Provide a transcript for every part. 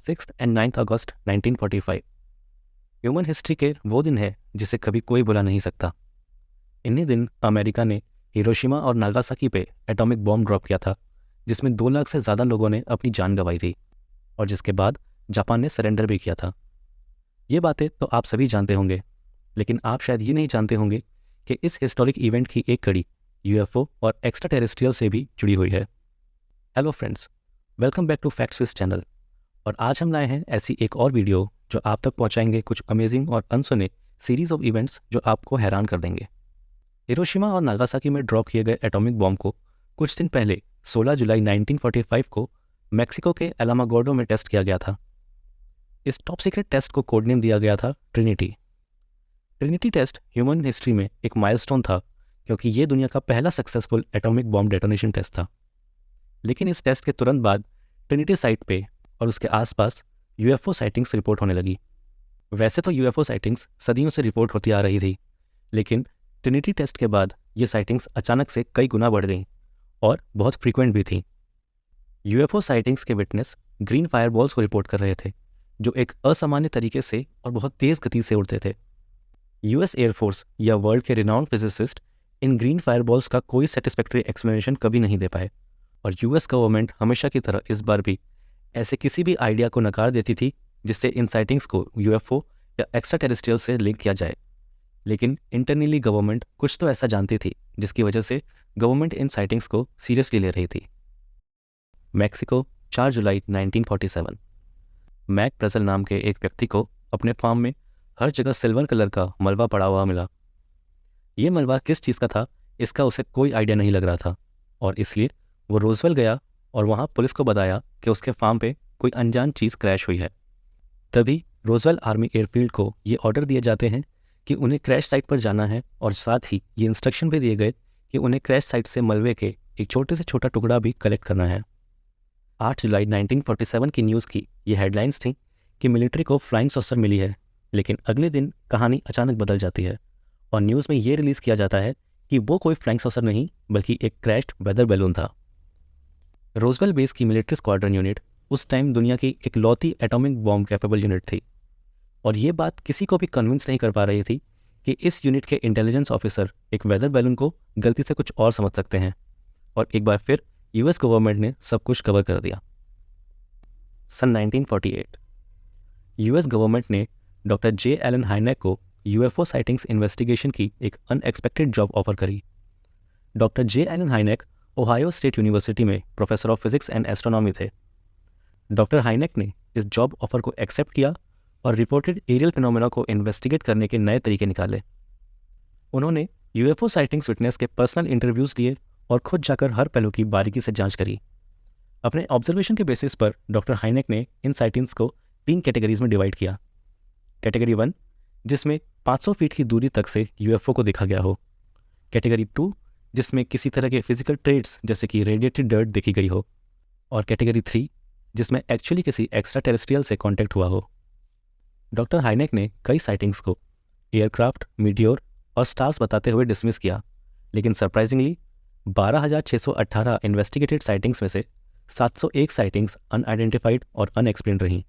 6 and 9 August 1945 human history के वो दिन है जिसे कभी कोई भुला नहीं सकता। इन्हीं दिन अमेरिका ने हिरोशिमा और नागासाकी पे एटॉमिक बॉम्ब ड्रॉप किया था, जिसमें 2 लाख से ज़्यादा लोगों ने अपनी जान गंवाई थी और जिसके बाद जापान ने सरेंडर भी किया था। ये बातें तो आप सभी जानते होंगे, लेकिन आप शायद ये नहीं जानते होंगे कि इस हिस्टोरिक इवेंट की एक कड़ी यूएफओ और एक्स्ट्रा टेरेस्ट्रियल से भी जुड़ी हुई है। Hello friends, welcome back to facts with channel. और आज हम लाए हैं ऐसी एक और वीडियो जो आप तक पहुंचाएंगे कुछ अमेजिंग और अनसुने सीरीज ऑफ इवेंट्स जो आपको हैरान कर देंगे। हिरोशिमा और नागासाकी में ड्रॉप किए गए एटॉमिक बॉम्ब को कुछ दिन पहले 16 जुलाई 1945 को मैक्सिको के एलामागोर्डो में टेस्ट किया गया था। इस टॉप सीक्रेट टेस्ट को कोड नेम दिया गया था Trinity. Trinity test human history में एक माइलस्टोन था, क्योंकि ये दुनिया का पहला successful atomic bomb detonation test था। लेकिन इस टेस्ट के तुरंत बाद ट्रिनिटी साइट पे और उसके आसपास यूएफओ साइटिंग्स रिपोर्ट होने लगी। वैसे तो यूएफओ साइटिंग्स सदियों से रिपोर्ट होती आ रही थी, लेकिन ट्रिनिटी टेस्ट के बाद ये साइटिंग्स अचानक से कई गुना बढ़ गईं और बहुत फ्रीक्वेंट भी थीं। यूएफओ साइटिंग्स के विटनेस ग्रीन फायरबॉल्स को रिपोर्ट कर रहे थे, जो एक असामान्य तरीके से और बहुत तेज़ गति से उड़ते थे। यूएस एयरफोर्स या वर्ल्ड के रिनाउंड फिजिसिस्ट इन ग्रीन फायरबॉल्स का कोई सेटिस्फैक्टरी एक्सप्लेनेशन कभी नहीं दे पाए, और यूएस गवर्नमेंट हमेशा की तरह इस बार भी ऐसे किसी भी आइडिया को नकार देती थी जिससे इन साइटिंग्स को यूएफओ या एक्स्ट्रा टेरेस्ट्रियल से लिंक किया जाए। लेकिन इंटरनली गवर्नमेंट कुछ तो ऐसा जानती थी जिसकी वजह से गवर्नमेंट इन साइटिंग्स को सीरियसली ले रही थी। मैक्सिको, 4 जुलाई 1947। मैक ब्रजल नाम के एक व्यक्ति को अपने फार्म में हर जगह सिल्वर कलर का मलबा पड़ा हुआ मिला। ये मलबा किस चीज़ का था इसका उसे कोई आइडिया नहीं लग रहा था, और इसलिए वो रोजवेल गया और वहाँ पुलिस को बताया कि उसके फार्म पे कोई अनजान चीज़ क्रैश हुई है। तभी रोजवेल आर्मी एयरफील्ड को ये ऑर्डर दिए जाते हैं कि उन्हें क्रैश साइट पर जाना है, और साथ ही ये इंस्ट्रक्शन भी दिए गए कि उन्हें क्रैश साइट से मलबे के एक छोटे से छोटा टुकड़ा भी कलेक्ट करना है। 8 जुलाई 1947 की न्यूज़ की ये हेडलाइंस थी कि मिलिट्री को फ्लाइंग सॉसर मिली है, लेकिन अगले दिन कहानी अचानक बदल जाती है और न्यूज़ में ये रिलीज़ किया जाता है कि वो कोई फ्लाइंग सॉसर नहीं बल्कि एक क्रैश्ड वेदर बैलून था। रोजवेल बेस की मिलिट्री स्क्वाड्रन यूनिट उस टाइम दुनिया की इकलौती एटॉमिक बॉम्ब कैपेबल यूनिट थी, और ये बात किसी को भी कन्विंस नहीं कर पा रही थी कि इस यूनिट के इंटेलिजेंस ऑफिसर एक वेदर बैलून को गलती से कुछ और समझ सकते हैं, और एक बार फिर यूएस गवर्नमेंट ने सब कुछ कवर कर दिया। सन 1948 यूएस गवर्नमेंट ने डॉक्टर जे एलन हाइनेक को यूएफओ साइटिंग्स इन्वेस्टिगेशन की एक अनएक्सपेक्टेड जॉब ऑफर करी। Doctor J Allen Hynek Ohio state university में professor of physics and astronomy थे। डॉक्टर हाइनेक ने इस जॉब ऑफर को एक्सेप्ट किया और रिपोर्टेड एरियल फिनोमेना को इन्वेस्टिगेट करने के नए तरीके निकाले। उन्होंने यूएफओ साइटिंग्स विटनेस के पर्सनल इंटरव्यूज़ लिए और खुद जाकर हर पहलू की बारीकी से जांच करी। अपने ऑब्जर्वेशन के बेसिस पर डॉक्टर हाइनेक ने इन साइटिंग्स को 3 कैटेगरीज में डिवाइड किया। कैटेगरी 1, जिसमें 500 फीट की दूरी तक से यूएफओ को देखा गया हो। कैटेगरी 2, जिसमें किसी तरह के फिजिकल ट्रेड्स जैसे कि रेडिएटेड डर्ट देखी गई हो। और कैटेगरी 3, जिसमें एक्चुअली किसी एक्स्ट्रा टेरेस्ट्रियल से कॉन्टैक्ट हुआ हो। डॉक्टर हाइनेक ने कई साइटिंग्स को एयरक्राफ्ट, मीटियोर और स्टार्स बताते हुए डिसमिस किया, लेकिन सरप्राइजिंगली 12,618 इन्वेस्टिगेटेड साइटिंग्स में से 701 साइटिंग्स अनआइडेंटिफाइड और अनएक्सप्लेन्ड रहीं।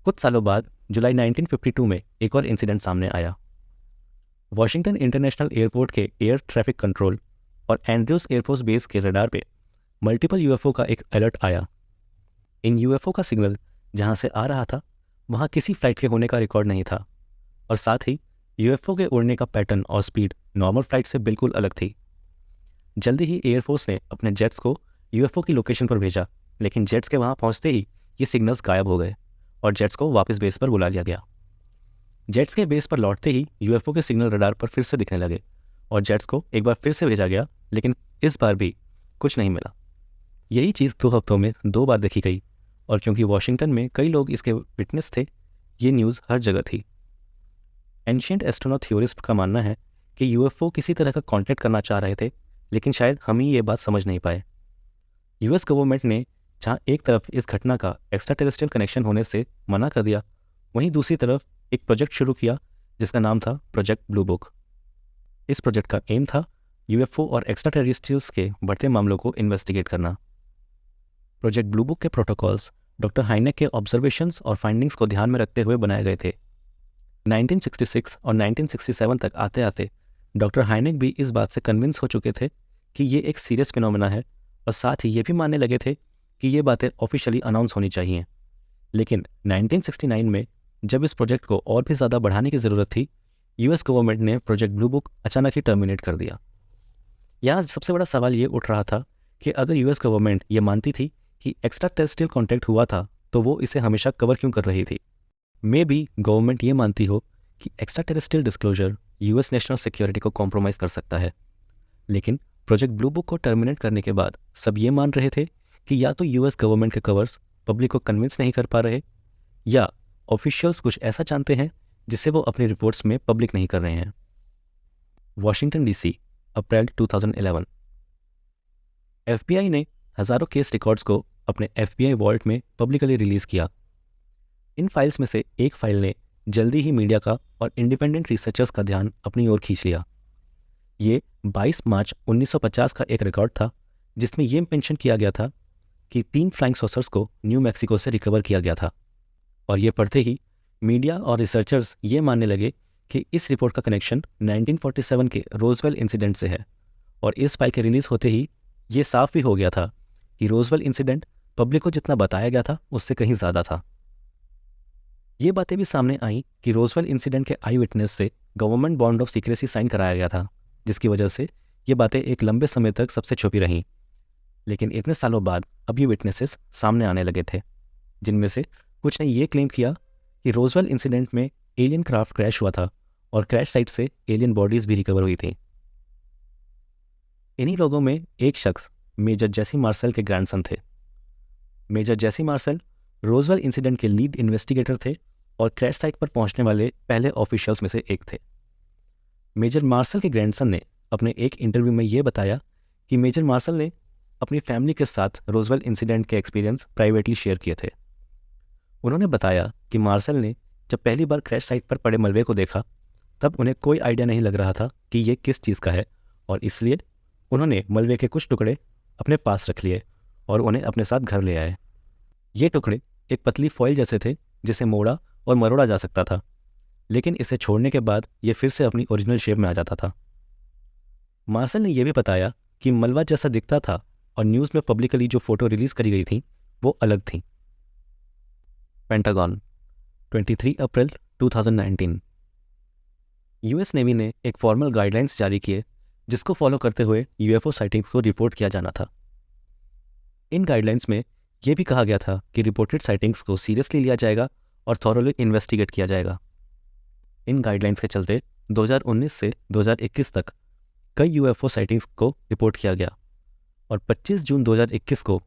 कुछ सालों बाद जुलाई 1952 में एक और इंसिडेंट सामने आया। वॉशिंगटन इंटरनेशनल एयरपोर्ट के एयर ट्रैफिक कंट्रोल और एंड्रयूज एयरफोर्स बेस के रडार पे मल्टीपल यूएफओ का एक अलर्ट आया। इन यूएफओ का सिग्नल जहां से आ रहा था वहां किसी फ्लाइट के होने का रिकॉर्ड नहीं था, और साथ ही यूएफओ के उड़ने का पैटर्न और स्पीड नॉर्मल फ्लाइट से बिल्कुल अलग थी। जल्दी ही एयरफोर्स ने अपने जेट्स को यूएफओ की लोकेशन पर भेजा, लेकिन जेट्स के वहां पहुंचते ही ये सिग्नल्स गायब हो गए और जेट्स को वापस बेस पर बुला लिया गया। जेट्स के बेस पर लौटते ही यूएफओ के सिग्नल रडार पर फिर से दिखने लगे और जेट्स को एक बार फिर से भेजा गया, लेकिन इस बार भी कुछ नहीं मिला। यही चीज़ 2 हफ्तों में 2 बार देखी गई, और क्योंकि वॉशिंगटन में कई लोग इसके विटनेस थे, ये न्यूज़ हर जगह थी। एंशिएंट एस्ट्रोनॉट थ्योरिस्ट का मानना है कि यूएफओ किसी तरह का कॉन्टैक्ट करना चाह रहे थे, लेकिन शायद हम ही ये बात समझ नहीं पाए। यूएस गवर्नमेंट ने जहाँ एक तरफ इस घटना का एक्स्ट्रा टेरेस्ट्रियल कनेक्शन होने से मना कर दिया, वहीं दूसरी तरफ एक प्रोजेक्ट शुरू किया जिसका नाम था प्रोजेक्ट ब्लू बुक। इस प्रोजेक्ट का एम था यूएफओ और एक्स्ट्रा टेरेस्ट्रियल्स के बढ़ते मामलों को इन्वेस्टिगेट करना। प्रोजेक्ट ब्लू बुक के प्रोटोकॉल्स डॉक्टर हाइनेक के ऑब्जर्वेशंस और फाइंडिंग्स को ध्यान में रखते हुए बनाए गए थे। 1966 और 1967 तक आते आते डॉक्टर हाइनेक भी इस बात से कन्विंस हो चुके थे कि ये एक सीरियस फिनोमेना है, और साथ ही ये भी मानने लगे थे कि ये बातें ऑफिशियली अनाउंस होनी चाहिए। लेकिन 1969 में जब इस प्रोजेक्ट को और भी ज़्यादा बढ़ाने की ज़रूरत थी, यूएस गवर्नमेंट ने प्रोजेक्ट ब्लू बुक अचानक ही टर्मिनेट कर दिया। यहाँ सबसे बड़ा सवाल ये उठ रहा था कि अगर यूएस गवर्नमेंट ये मानती थी कि एक्स्ट्रा टेरेस्ट्रियल कॉन्टैक्ट हुआ था, तो वो इसे हमेशा कवर क्यों कर रही थी? मे बी गवर्नमेंट ये मानती हो कि extra terrestrial disclosure US national security को कॉम्प्रोमाइज़ कर सकता है। लेकिन प्रोजेक्ट ब्लू बुक को टर्मिनेट करने के बाद सब ये मान रहे थे कि या तो यूएस गवर्नमेंट के कवर्स पब्लिक को कन्विंस नहीं कर पा रहे, या ऑफिशियल्स कुछ ऐसा जानते हैं जिसे वो अपनी रिपोर्ट्स में पब्लिक नहीं कर रहे हैं। वॉशिंगटन डीसी, अप्रैल 2011। एफबीआई ने हज़ारों केस रिकॉर्ड्स को अपने एफबीआई वॉल्ट में पब्लिकली रिलीज़ किया। इन फाइल्स में से एक फाइल ने जल्दी ही मीडिया का और इंडिपेंडेंट रिसर्चर्स का ध्यान अपनी ओर खींच लिया। ये 22 मार्च 1950 का एक रिकॉर्ड था जिसमें ये मेंशन किया गया था कि 3 फ्लाइंग सॉसर्स को न्यू मैक्सिको से रिकवर किया गया था। और ये पढ़ते ही मीडिया और रिसर्चर्स ये मानने लगे कि इस रिपोर्ट का कनेक्शन 1947 के रोजवेल इंसिडेंट से है। और इस फाइल के रिलीज़ होते ही ये साफ भी हो गया था कि रोजवेल इंसिडेंट पब्लिक को जितना बताया गया था उससे कहीं ज़्यादा था। ये बातें भी सामने आई कि रोजवेल इंसिडेंट के आई विटनेस से government bond of secrecy sign कराया गया था, जिसकी वजह से ये बातें एक लंबे समय तक सबसे छुपी रहीं। लेकिन इतने सालों बाद अब ये विटनेसेस सामने आने लगे थे, जिनमें से कुछ ने ये क्लेम किया कि रोजवेल इंसिडेंट में एलियन क्राफ्ट क्रैश हुआ था और क्रैश साइट से एलियन बॉडीज भी रिकवर हुई थी। इन्हीं लोगों में एक शख्स मेजर जेसी मार्शल के ग्रैंडसन थे। मेजर जेसी मार्शल रोजवेल इंसिडेंट के लीड इन्वेस्टिगेटर थे और क्रैश साइट पर पहुंचने वाले पहले ऑफिशियल्स में से एक थे। मेजर मार्शल के ग्रैंडसन ने अपने एक इंटरव्यू में ये बताया कि मेजर मार्शल ने अपनी फैमिली के साथ रोजवेल इंसिडेंट के एक्सपीरियंस प्राइवेटली शेयर किए थे। उन्होंने बताया कि मार्शल ने जब पहली बार क्रैश साइट पर पड़े मलबे को देखा, तब उन्हें कोई आइडिया नहीं लग रहा था कि ये किस चीज़ का है, और इसलिए उन्होंने मलबे के कुछ टुकड़े अपने पास रख लिए और उन्हें अपने साथ घर ले आए। ये टुकड़े एक पतली फॉइल जैसे थे जिसे मोड़ा और मरोड़ा जा सकता था, लेकिन इसे छोड़ने के बाद ये फिर से अपनी ओरिजिनल शेप में आ जाता था। मार्शल ने यह भी बताया कि मलबा जैसा दिखता था और न्यूज़ में पब्लिकली जो फोटो रिलीज़ करी गई थी वो अलग थी। पेंटागन, 23 अप्रैल 2019। यूएस नेवी ने एक फॉर्मल गाइडलाइंस जारी किए जिसको फॉलो करते हुए यूएफओ साइटिंग्स को रिपोर्ट किया जाना था। इन गाइडलाइंस में यह भी कहा गया था कि रिपोर्टेड साइटिंग्स को सीरियसली लिया जाएगा और थॉरोली इन्वेस्टिगेट किया जाएगा। इन गाइडलाइंस के चलते 2019 से 2021 तक कई यूएफओ साइटिंग्स को रिपोर्ट किया गया और 25 जून 2021 को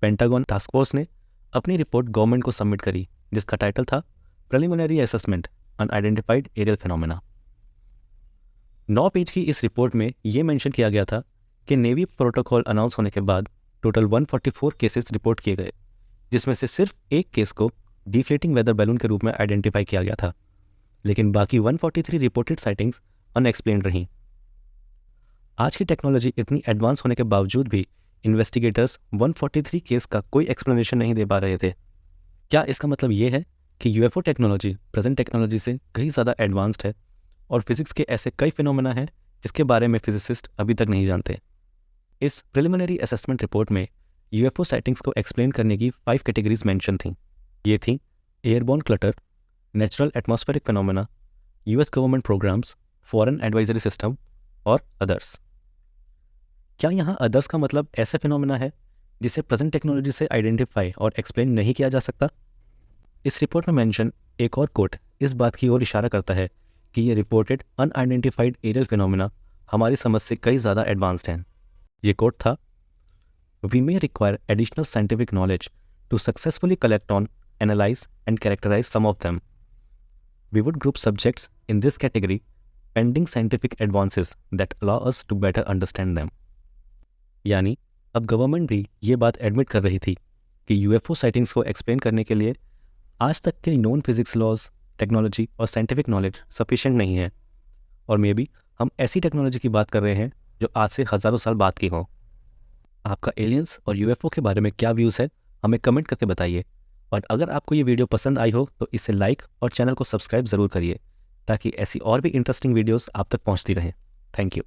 पेंटागन टास्क फोर्स ने अपनी रिपोर्ट गवर्नमेंट को सबमिट करी, जिसका टाइटल था preliminary assessment unidentified aerial phenomena. 9 page की इस रिपोर्ट में ये मेंशन किया गया था कि नेवी प्रोटोकॉल अनाउंस होने के बाद टोटल 144 केसेस रिपोर्ट किए गए, जिसमें से सिर्फ एक केस को डिफ्लेटिंग वेदर बैलून के रूप में आइडेंटिफाई किया गया था, लेकिन बाकी 143 रिपोर्टेड साइटिंग्स अनएक्सप्लेन्ड रहीं। आज की टेक्नोलॉजी इतनी एडवांस होने के बावजूद भी इन्वेस्टिगेटर्स 143 केस का कोई एक्सप्लेनेशन नहीं दे पा रहे थे। क्या इसका मतलब ये है कि यूएफओ टेक्नोलॉजी प्रेजेंट टेक्नोलॉजी से कहीं ज़्यादा एडवांस्ड है और फिजिक्स के ऐसे कई फिनोमेना हैं जिसके बारे में फिजिसिस्ट अभी तक नहीं जानते? इस प्रिलिमिनरी असेसमेंट रिपोर्ट में यूएफओ साइटिंग्स को एक्सप्लेन करने की 5 कैटेगरीज मेंशन थीं। ये थी airborne clutter, natural atmospheric phenomena, US government programs, foreign advisory system और अदर्स। क्या यहाँ अदर्स का मतलब ऐसे फिनोमेना है जिसे प्रेजेंट टेक्नोलॉजी से आइडेंटिफाई और एक्सप्लेन नहीं किया जा सकता? इस रिपोर्ट में मेंशन एक और कोट इस बात की ओर इशारा करता है कि ये रिपोर्टेड अनआइडेंटिफाइड एरियल फिनोमेना हमारी समझ से कई ज़्यादा एडवांस्ड हैं। ये कोट था, we may require additional scientific knowledge to successfully collect on, analyze and characterize some of them. We would group subjects in this category pending scientific advances that allow us to better understand them. यानी अब government भी ये बात admit कर रही थी कि UFO sightings को एक्सप्लेन करने के लिए आज तक के नॉन फिजिक्स लॉज, टेक्नोलॉजी और साइंटिफिक नॉलेज सफिशिएंट नहीं है, और मे बी हम ऐसी टेक्नोलॉजी की बात कर रहे हैं जो आज से हज़ारों साल बाद की हो। आपका एलियंस और यूएफओ के बारे में क्या व्यूज़ है, हमें कमेंट करके बताइए। और अगर आपको ये वीडियो पसंद आई हो तो इसे लाइक और चैनल को सब्सक्राइब ज़रूर करिए ताकि ऐसी और भी इंटरेस्टिंग वीडियोस आप तक पहुंचती रहें। Thank you.